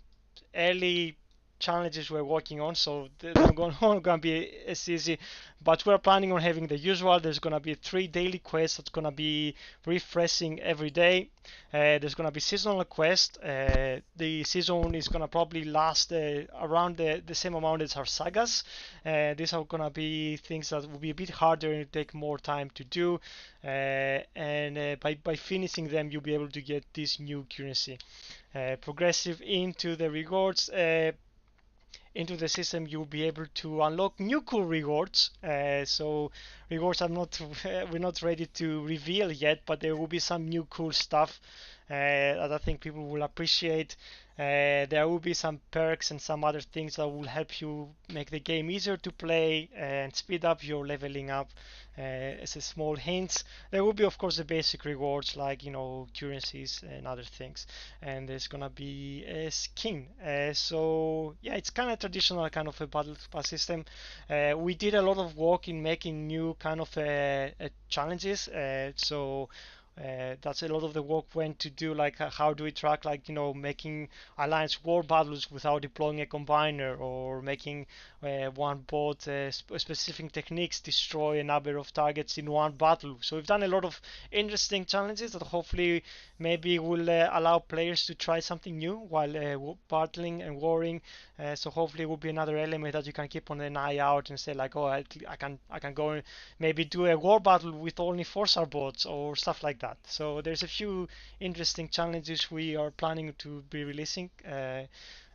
early challenges we're working on, so they're not going to be as easy. But we're planning on having the usual. There's going to be 3 daily quests that's going to be refreshing every day. There's going to be seasonal quest. The season is going to probably last around the same amount as our sagas. These are going to be things that will be a bit harder and take more time to do. And by finishing them, you'll be able to get this new currency. Progressive into the rewards. Into the system, you'll be able to unlock new cool rewards. So rewards are not we're not ready to reveal yet, but there will be some new cool stuff that I think people will appreciate. There will be some perks and some other things that will help you make the game easier to play and speed up your leveling up. As a small hint, there will be, of course, the basic rewards like currencies and other things, and there's gonna be a skin. So yeah, it's kind of traditional kind of a battle pass system. We did a lot of work in making new kind of challenges. So that's a lot of the work went to do, like how do we track, like making alliance war battles without deploying a combiner, or making one bot specific techniques destroy a number of targets in one battle. So we've done a lot of interesting challenges that hopefully maybe will allow players to try something new while battling and warring. So hopefully it will be another element that you can keep on an eye out and say like, oh, I can go and maybe do a war battle with only 4-star bots or stuff like that. So there's a few interesting challenges we are planning to be releasing.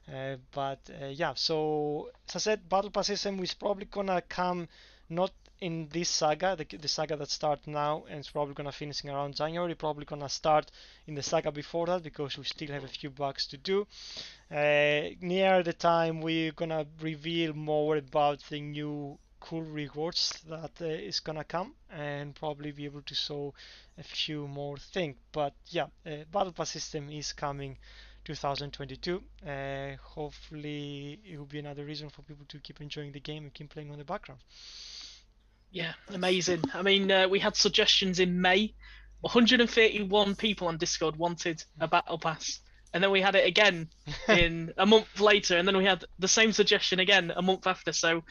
Yeah, so as I said, Battle Pass system is probably gonna come not in this saga, the saga that starts now, and it's probably gonna finish around January. Probably gonna start in the saga before that because we still have a few bugs to do. Near the time we're gonna reveal more about the new cool rewards that is gonna come, and probably be able to show a few more things. But yeah, Battle Pass system is coming 2022. Hopefully it will be another reason for people to keep enjoying the game and keep playing on the background. Yeah, amazing. I mean, we had suggestions in May. 131 people on Discord wanted a battle pass, and then we had it again in a month later, and then we had the same suggestion again a month after. So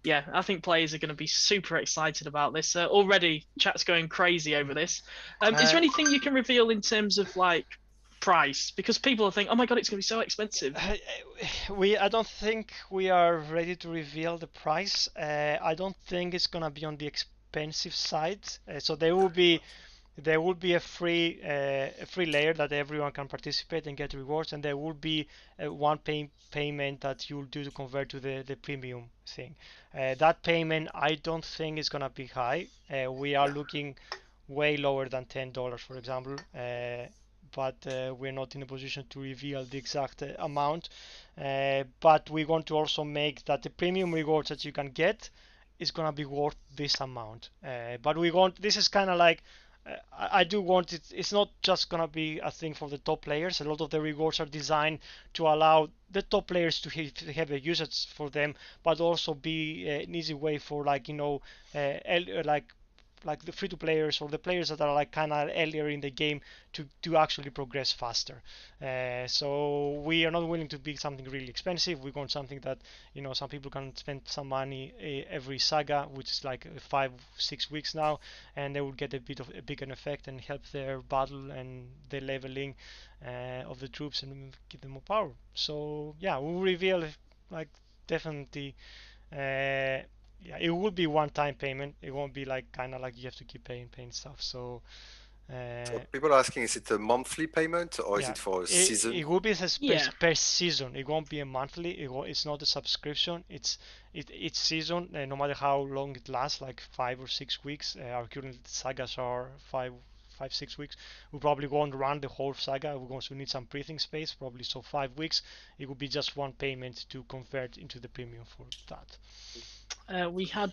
yeah, I think players are going to be super excited about this. Already chat's going crazy over this. Is there anything you can reveal in terms of like price, because people are thinking, oh my god, it's going to be so expensive? I don't think we are ready to reveal the price. I don't think it's going to be on the expensive side. So there will be a free layer that everyone can participate and get rewards, and there will be one payment that you'll do to convert to the premium thing. That payment I don't think is gonna be high. We are looking way lower than $10, for example, but we're not in a position to reveal the exact amount. But we want to also make that the premium rewards that you can get is gonna be worth this amount. But this is kind of like, I do want it. It's not just gonna be a thing for the top players. A lot of the rewards are designed to allow the top players to have a usage for them, but also be an easy way for like the free to players or the players that are like kind of earlier in the game to actually progress faster. So we are not willing to be something really expensive. We want something that some people can spend some money every saga, which is like 5-6 weeks now, and they will get a bigger effect and help their battle and the leveling of the troops and give them more power. So yeah, we'll reveal like definitely. Yeah, it will be one-time payment. It won't be like kind of like you have to keep paying stuff. So people are asking, is it a monthly payment or is it for a season? It will be per season. It won't be a monthly. It's not a subscription. It's each season, no matter how long it lasts, like 5 or 6 weeks. Our current sagas are 5-6 weeks. We probably won't run the whole saga. We're going to need some breathing space, probably. So 5 weeks. It will be just one payment to convert into the premium for that. We had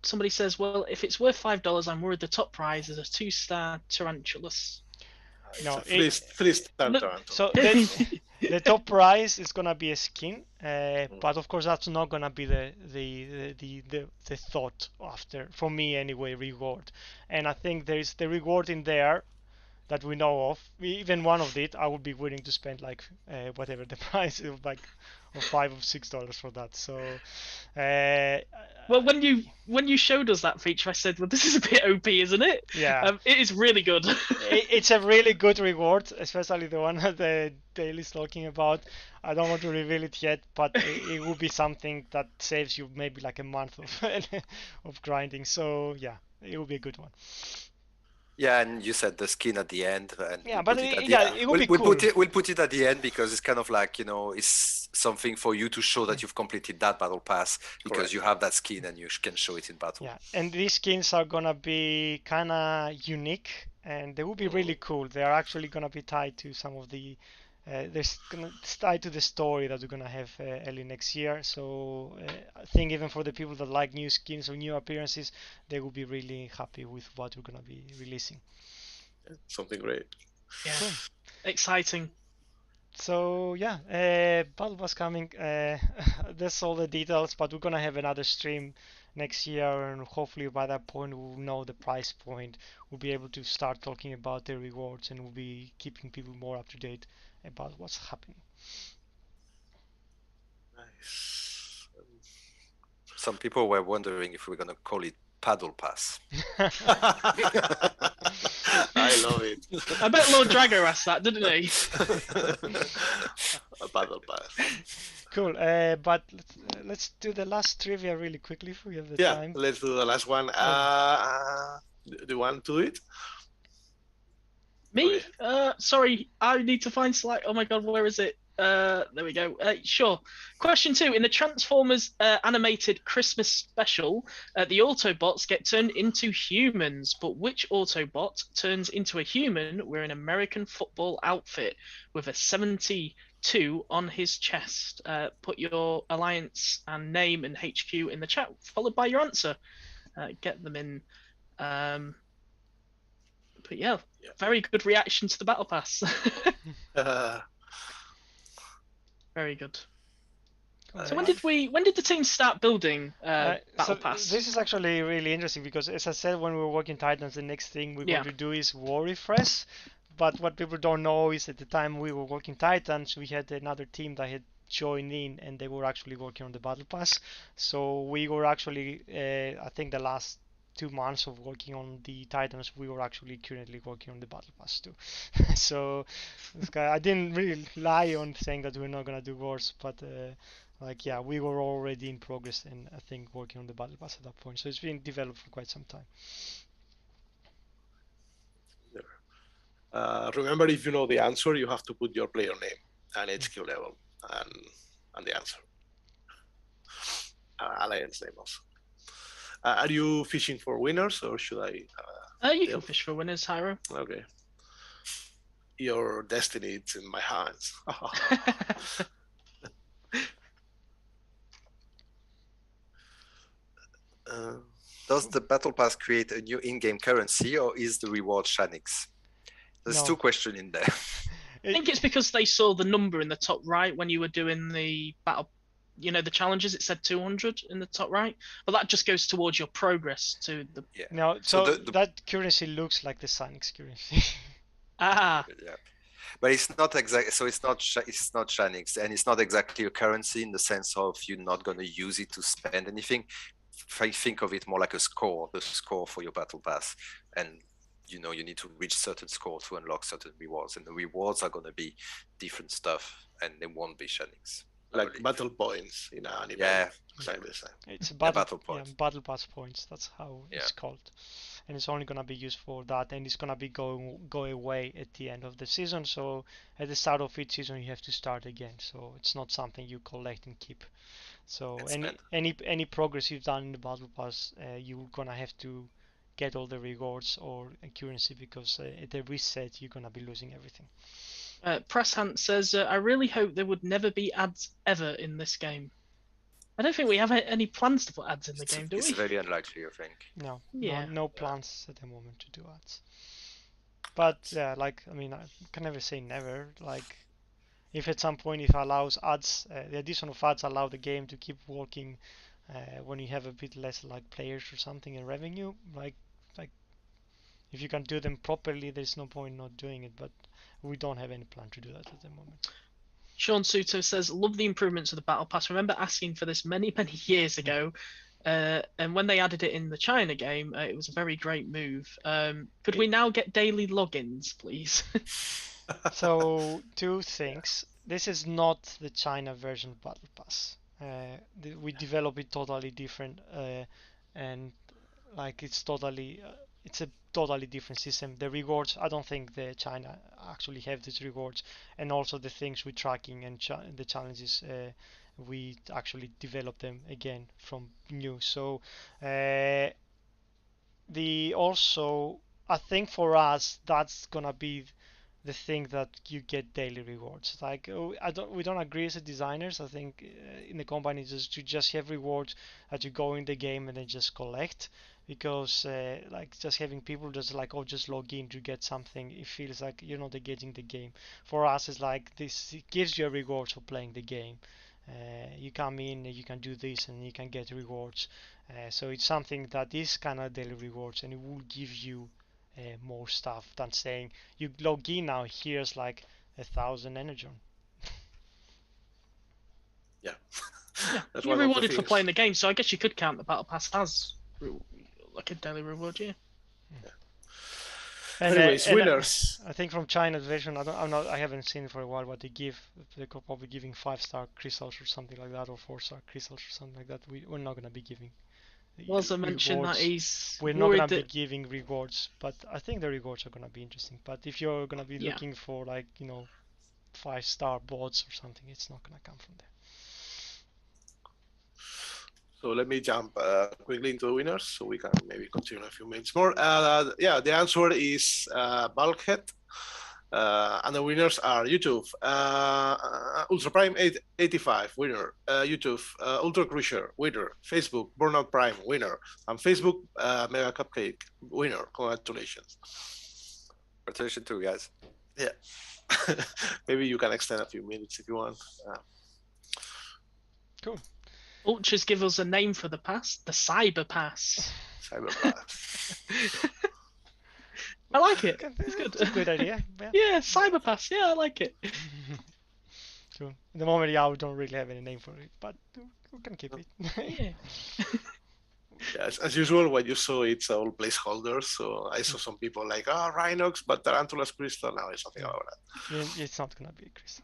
somebody says, well, if it's worth $5, I'm worried the top prize is a 2-star Tarantulas. No, three-star Tarantulas. So the top prize is gonna be a skin, but of course that's not gonna be the thought after, for me anyway, reward. And I think there is the reward in there. that we know of. Even one of it, I would be willing to spend like whatever the price of like of $5 or $6 for that. So Well, when you showed us that feature, I said, "Well, this is a bit OP, isn't it?" yeah, It is really good. it's a really good reward, especially the one that the Daily's talking about. I don't want to reveal it yet, but it will be something that saves you maybe like a month of of grinding. So yeah, it will be a good one. Yeah, and you said the skin at the end, and Yeah, we'll but put it at yeah, the it will be cool. we'll put it at the end because it's kind of like, you know, it's something for you to show that you've completed that battle pass because Correct. you have that skin and you can show it in battle. Yeah, and these skins are gonna be kind of unique, and they will be really cool. They are actually gonna be tied to some of the, it's tied to the story that we're gonna have early next year. So I think even for the people that like new skins or new appearances, they will be really happy with what we're gonna be releasing. Something great. Yeah, Cool. exciting. So yeah, Battle Pass coming. That's all the details, but we're gonna have another stream next year, and hopefully by that point we'll know the price point. We'll be able to start talking about the rewards, and we'll be keeping people more up to date about what's happening. Nice. Some people were wondering if we're gonna call it Paddle Pass. I love it. I bet Lord Drago asked that, didn't he? A battle pass. Cool. But let's do the last trivia really quickly if we have the Yeah, time. let's do the last one. Do you want to do it? Me? Sorry, I need to find Slack. Oh my god, where is it? There we go. Sure. Question 2. In the Transformers animated Christmas special, the Autobots get turned into humans, but which Autobot turns into a human wearing an American football outfit with a 72 on his chest? Put your alliance and name and HQ in the chat, followed by your answer. Get them in. But yeah, very good reaction to the Battle Pass. Very good. So when did the team start building Battle Pass? This is actually really interesting because, as I said, when we were working Titans, the next thing we're Yeah. going to do is war refresh. But what people don't know is at the time we were working Titans, we had another team that had joined in, and they were actually working on the Battle Pass. So we were actually, I think, the last 2 months of working on the Titans, we were actually currently working on the Battle Pass too. So I didn't really lie on saying that we're not gonna do wars, but like yeah, we were already in progress and I think working on the Battle Pass at that point. So it's been developed for quite some time. Remember, if you know the answer, you have to put your player name and HQ level and the answer. Alliance name also. Are you fishing for winners or should I? You can fish for winners, Hyro. Okay. Your destiny is in my hands. Does the Battle Pass create a new in-game currency or is the reward Shanix? There's No. 2 questions in there. I think it's because they saw the number in the top right when you were doing the battle, the challenges. It said 200 in the top right, but that just goes towards your progress to the. Yeah. No, So so the- that currency looks like the Sonics currency. Ah, Yeah, but it's not exact. So it's not Shanix, and it's not exactly a currency in the sense of you're not going to use it to spend anything. I think of it more like a score, the score for your battle pass, and you need to reach certain score to unlock certain rewards, and the rewards are going to be different stuff, and they won't be Shanix. I Like believe. battle points in an event. Yeah. Exactly the same. It's a battle yeah, points. battle pass points. That's how it's Yeah. called, and it's only gonna be used for that, and it's gonna be go away at the end of the season. So at the start of each season, you have to start again. So it's not something you collect and keep. So And any spend. any progress you've done in the battle pass, you're gonna have to get all the rewards or currency because at the reset you're gonna be losing everything. Presshunt says, I really hope there would never be ads ever in this game. I don't think we have any plans to put ads in the game, do It's we? very unlikely, I think. No, Yeah. no plans at the moment to do ads. But yeah, like I mean, I can never say never. Like if at some point it allows ads, the addition of ads allow the game to keep working when you have a bit less like players or something and revenue. Like if you can do them properly, there's no point not doing it. But we don't have any plan to do that at the moment. Sean Suto says, love the improvements of the Battle Pass. Remember asking for this many, many years ago. And when they added it in the China game, it was a very great move. Could we now get daily logins, please? So, two things. This is not the China version of Battle Pass. We develop it totally different, and like it's a totally different system. The rewards, I don't think the China actually have these rewards, and also the things we're tracking and the challenges, we actually develop them again from new. So I think for us that's gonna be the thing that you get daily rewards. Like we don't agree as a designers. I think in the company to just have rewards that you go in the game and then just collect, because like just having people just like, oh, just log in to get something, it feels like you're not getting the game. For us, it's like this, it gives you a reward for playing the game. You come in, you can do this, and you can get rewards. So it's something that is kind of daily rewards, and it will give you more stuff than saying you log in now, here's like 1,000 energon. Yeah. Yeah, That's you're one of the rewarded for things. playing the game, so I guess you could count the Battle Pass as like a daily reward, yeah. And, Anyways, and, winners. I think from China's version, I haven't seen it for a while what they give. They're probably giving 5-star crystals or something like that, or 4-star crystals or something like that. We're not gonna be giving. Was I mentioned that rewards. he's We're not worried gonna be that giving rewards, but I think the rewards are gonna be interesting. But if you're gonna be Yeah. looking for like 5-star bots or something, it's not gonna come from there. So let me jump quickly into the winners so we can maybe continue in a few minutes more. Yeah, the answer is Bulkhead. And the winners are YouTube, Ultra Prime 85, winner. YouTube, Ultra Cruiser, winner. Facebook, Burnout Prime, winner. And Facebook, Mega Cupcake, winner. Congratulations. Congratulations too, guys. Yeah. Maybe you can extend a few minutes if you want. Cool. Ultras give us a name for the pass, the Cyber Pass. Cyberpass. I like it. It's good. It's a good idea. Yeah. Yeah, Cyber Pass. Yeah, I like it. Cool. At the moment, yeah, we don't really have any name for it, but we can keep it. Yeah. Yes, as usual, when you saw it's all placeholders. So I saw some people like, Rhinox, but Tarantula's Crystal. Now it's something about that. It's not gonna be Chris.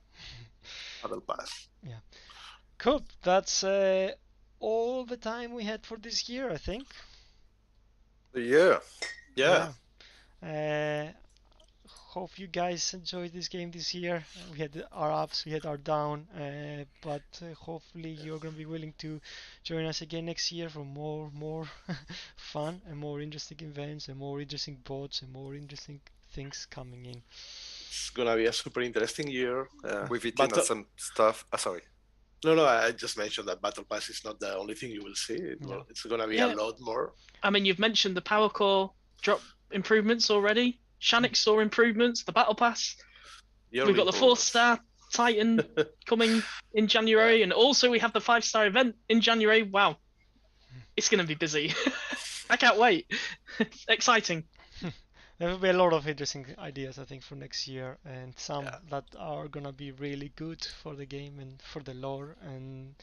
Battle Pass. Cool. That's all the time we had for this year, I think. Yeah. Yeah. Hope you guys enjoyed this game this year. We had our ups, we had our down, but hopefully you're gonna be willing to join us again next year for more fun and more interesting events and more interesting bots and more interesting things coming in. It's gonna be a super interesting year. We've but, eaten some stuff. Sorry. No, I just mentioned that Battle Pass is not the only thing you will see. No. It's gonna be Yeah. a lot more. I mean, you've mentioned the Power Core drop improvements already. Shanix saw improvements. The Battle Pass. We've got the 4-star Titan coming in January, and also we have the 5-star event in January. Wow, it's gonna be busy. I can't wait. Exciting. There will be a lot of interesting ideas, I think, for next year, and some Yeah. that are gonna be really good for the game and for the lore. And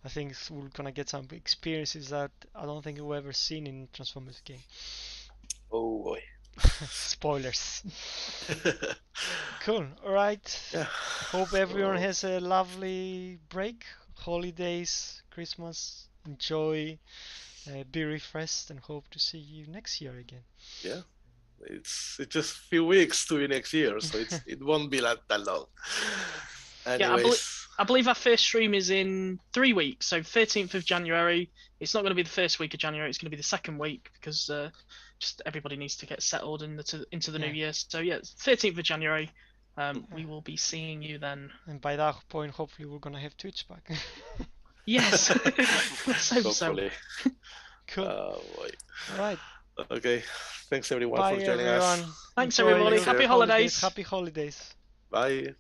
I think we're gonna get some experiences that I don't think we've ever seen in Transformers game. Oh boy. Spoilers. Cool. All right. Yeah. Hope everyone So- has a lovely break, holidays, Christmas. Enjoy, be refreshed, and hope to see you next year again. Yeah. It's just a few weeks to next year, so it won't be that long. Yeah, Anyways, I believe our first stream is in 3 weeks, so 13th of January. It's not going to be the first week of January, it's going to be the second week because just everybody needs to get settled into the new Yeah. year. So yeah, 13th of January. We will be seeing you then. And by that point, hopefully, we're gonna have Twitch back. Yes. Let's hope so. hopefully. Cool. Oh boy. All right. Okay. Thanks everyone Bye, for joining everyone. us. Thanks, Enjoy everybody. your Happy holidays. Happy holidays. Bye.